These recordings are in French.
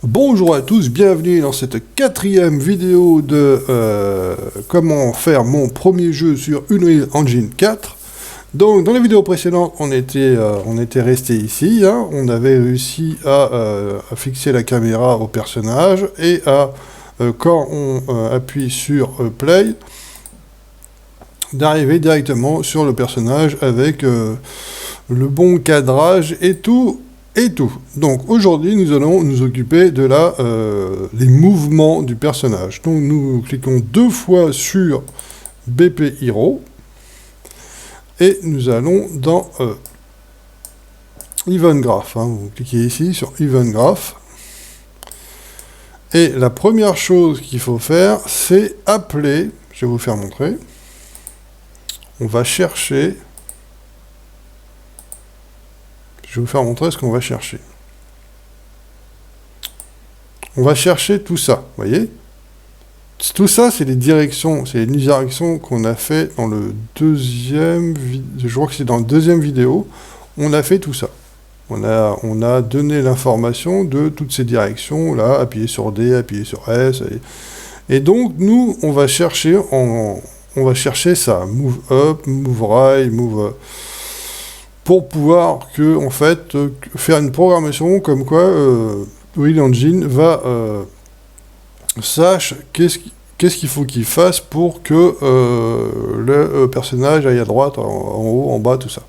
Bonjour à tous, bienvenue dans cette 4e vidéo de comment faire mon premier jeu sur Unreal Engine 4. Donc dans la vidéo précédente, on était resté ici, hein. On avait réussi à fixer la caméra au personnage et quand on appuie sur Play, d'arriver directement sur le personnage avec le bon cadrage et tout. Donc aujourd'hui, nous allons nous occuper de les mouvements du personnage. Donc nous cliquons 2 fois sur BP Hero et nous allons dans Event Graph. Hein. Vous cliquez ici sur Event Graph. Et la première chose qu'il faut faire, c'est appeler, je vais vous faire montrer, on va chercher... Je vais vous faire montrer ce qu'on va chercher. On va chercher tout ça, vous voyez? Tout ça, c'est les directions qu'on a fait dans le deuxième... Je crois que c'est dans la deuxième vidéo. On a fait tout ça. On a donné l'information de toutes ces directions, là, appuyer sur D, appuyer sur S. Et donc, nous, on va chercher ça. Move up, move right, move... pour pouvoir faire une programmation comme quoi Unreal Engine sache qu'est-ce qu'il faut qu'il fasse pour que le personnage aille à droite, en haut, en bas, tout ça.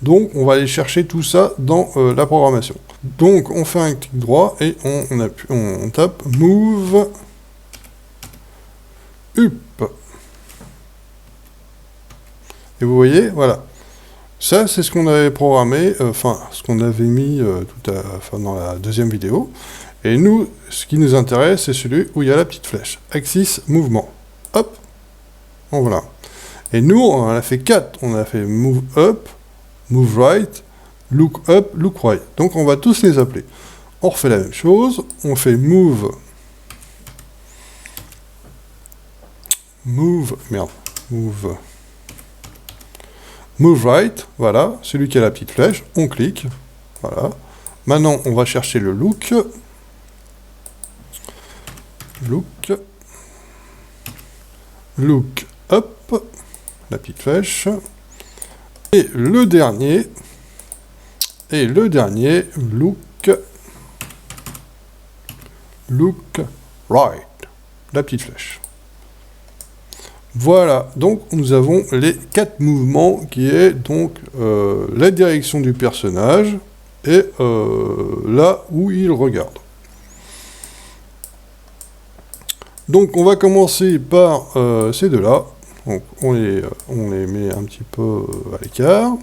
Donc on va aller chercher tout ça dans la programmation. Donc on fait un clic droit et on tape Move Up. Et vous voyez, voilà. Ça, c'est ce qu'on avait programmé, ce qu'on avait mis dans la deuxième vidéo. Et nous, ce qui nous intéresse, c'est celui où il y a la petite flèche. Axis, mouvement. Hop. En voilà. Et nous, on en a fait 4. On a fait move up, move right, look up, look right. Donc, on va tous les appeler. On refait la même chose. On fait move right, voilà, celui qui a la petite flèche, on clique, voilà. Maintenant, on va chercher le look, up, la petite flèche, et le dernier, look right, la petite flèche. Voilà, donc nous avons les 4 mouvements qui est donc la direction du personnage et là où il regarde. Donc on va commencer par ces deux-là. Donc on les met un petit peu à l'écart.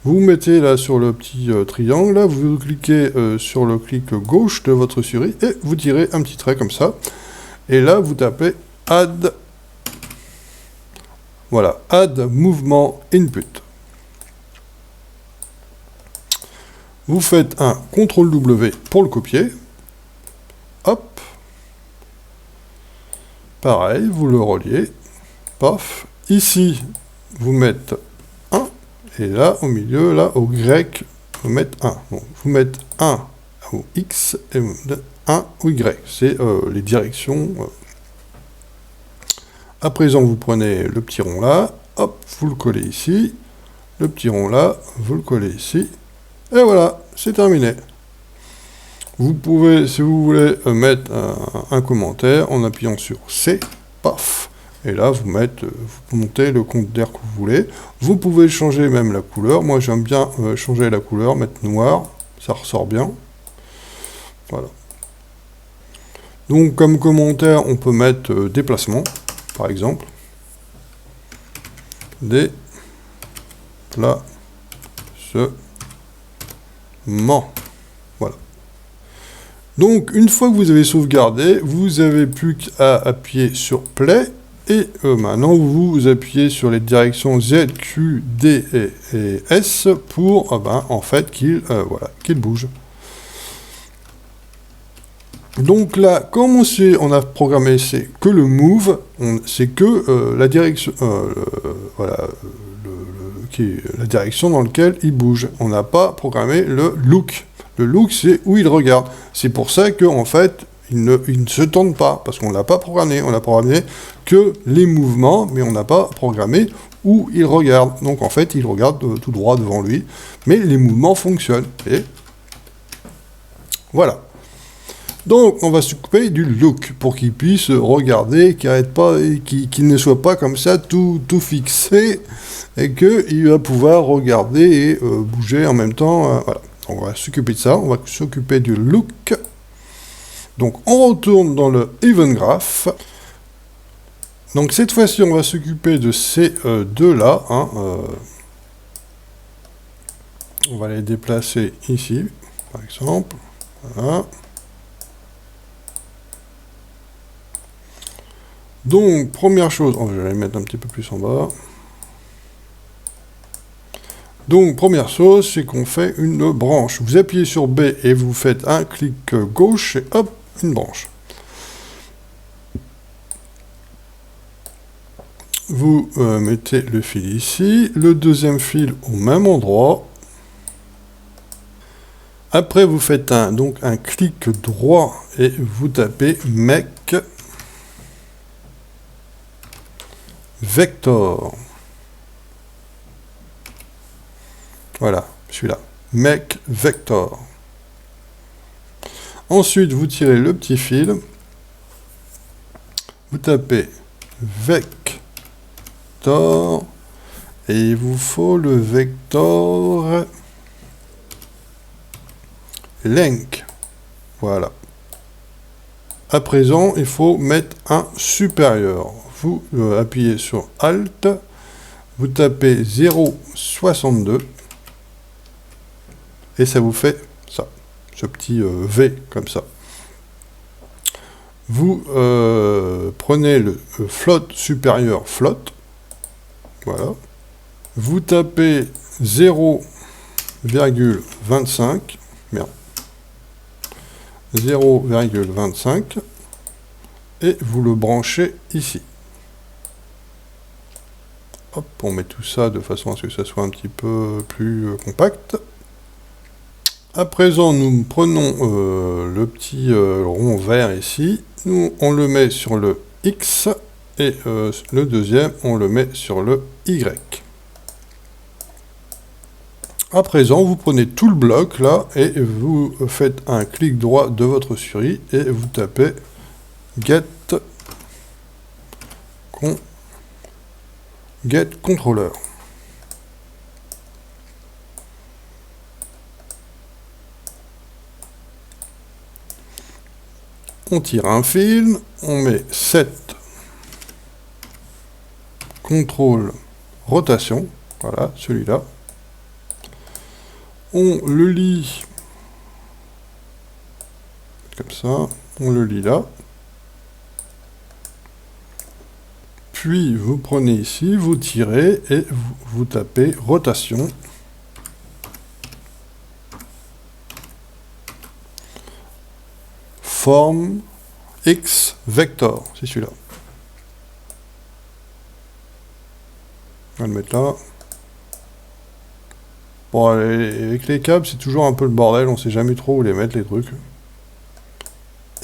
Vous mettez là sur le petit triangle, là, vous cliquez sur le clic gauche de votre souris et vous tirez un petit trait comme ça. Et là vous tapez Add. Voilà, Add Movement Input. Vous faites un CTRL-W pour le copier. Hop. Pareil, vous le reliez. Paf. Ici, vous mettez 1. Et là, au milieu, là, au grec, vous mettez 1. Donc, vous mettez 1 au X et vous mettez 1 au Y. C'est les directions... À présent, vous prenez le petit rond là, hop, vous le collez ici, le petit rond là, vous le collez ici, et voilà, c'est terminé. Vous pouvez, si vous voulez, mettre un commentaire en appuyant sur C, paf, et là, vous montez le compte d'air que vous voulez. Vous pouvez changer même la couleur. Moi, j'aime bien changer la couleur, mettre noir, ça ressort bien. Voilà. Donc, comme commentaire, on peut mettre déplacement. Par exemple, déplacement. Voilà. Donc, une fois que vous avez sauvegardé, vous avez plus qu'à appuyer sur Play, et maintenant vous appuyez sur les directions Z, Q, D et S pour, en fait, qu'il bouge. Donc là, comme on a programmé, c'est que le move, c'est que la direction, la direction dans laquelle il bouge. On n'a pas programmé le look. Le look, c'est où il regarde. C'est pour ça qu'en fait, il ne se tourne pas, parce qu'on ne l'a pas programmé. On a programmé que les mouvements, mais on n'a pas programmé où il regarde. Donc en fait, il regarde tout droit devant lui, mais les mouvements fonctionnent. Et voilà. Donc on va s'occuper du look, pour qu'il puisse regarder, qu'il arrête pas, qu'il ne soit pas comme ça tout fixé, et qu'il va pouvoir regarder et bouger en même temps. Voilà. On va s'occuper de ça, on va s'occuper du look. Donc on retourne dans le Event Graph. Donc cette fois-ci, on va s'occuper de ces deux-là. Hein, on va les déplacer ici, par exemple. Voilà. Donc, première chose, je vais les mettre un petit peu plus en bas. Donc, première chose, c'est qu'on fait une branche. Vous appuyez sur B et vous faites un clic gauche et hop, une branche. Vous mettez le fil ici, le deuxième fil au même endroit. Après, vous faites donc un clic droit et vous tapez Make Vector. Voilà, celui-là. Make Vector. Ensuite, vous tirez le petit fil. Vous tapez Vector. Et il vous faut le vecteur Length. Voilà. À présent, il faut mettre un supérieur. Vous appuyez sur Alt, vous tapez 0,62 et ça vous fait ça, ce petit V comme ça. Vous prenez le float supérieur float, voilà. Vous tapez 0,25, merde, 0,25 et vous le branchez ici. Hop, on met tout ça de façon à ce que ça soit un petit peu plus compact. À présent, nous prenons le petit rond vert ici, nous on le met sur le X et le deuxième on le met sur le Y. À présent, vous prenez tout le bloc là et vous faites un clic droit de votre souris et vous tapez Get Controller. On tire un fil, on met Set Contrôle Rotation, voilà, celui-là. On le lit comme ça, on le lit là. Puis vous prenez ici, vous tirez et vous tapez rotation. Forme X Vector, c'est celui-là. On va le mettre là. Bon, avec les câbles, c'est toujours un peu le bordel, on sait jamais trop où les mettre, les trucs.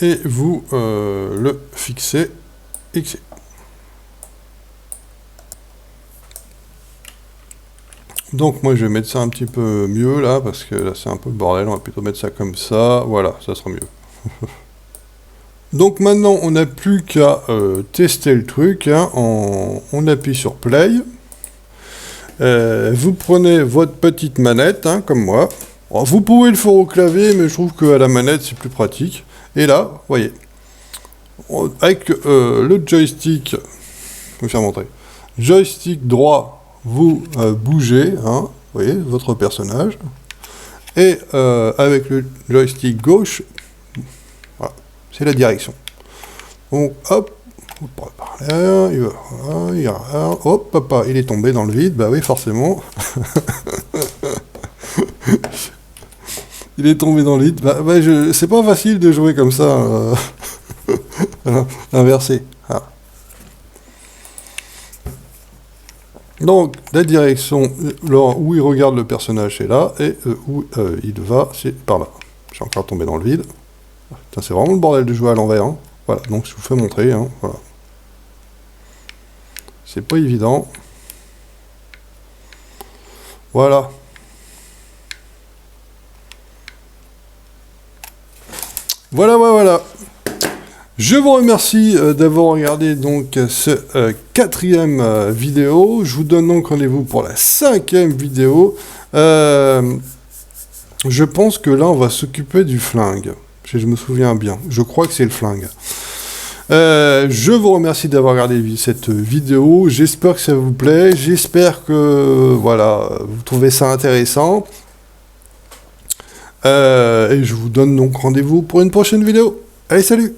Et vous le fixez ici. Donc moi je vais mettre ça un petit peu mieux là, parce que là c'est un peu le bordel, on va plutôt mettre ça comme ça, voilà, ça sera mieux. Donc maintenant on n'a plus qu'à tester le truc, hein, on appuie sur Play. Vous prenez votre petite manette, hein, comme moi. Alors, vous pouvez le faire au clavier, mais je trouve qu'à la manette, c'est plus pratique. Et là, vous voyez, avec le joystick, je vais vous faire montrer. Joystick droit, vous bougez, hein, vous voyez, votre personnage. Et avec le joystick gauche, voilà, c'est la direction. Donc, hop. Par là, hop, papa, il est tombé dans le vide, bah oui, forcément. Il est tombé dans le vide, c'est pas facile de jouer comme ça, inversé. Ah. Donc, la direction, où il regarde le personnage, c'est là, et où il va, c'est par là. J'ai encore tombé dans le vide. Putain, c'est vraiment le bordel de jouer à l'envers. Hein. Voilà, donc je vous fais montrer. Hein. Voilà. C'est pas évident. Voilà. Voilà. Je vous remercie d'avoir regardé donc ce quatrième vidéo. Je vous donne donc rendez-vous pour la 5e vidéo. Je pense que là, on va s'occuper du flingue. Si je me souviens bien. Je crois que c'est le flingue. Je vous remercie d'avoir regardé cette vidéo. J'espère que ça vous plaît. J'espère que voilà, vous trouvez ça intéressant. Et je vous donne donc rendez-vous pour une prochaine vidéo. Allez, salut!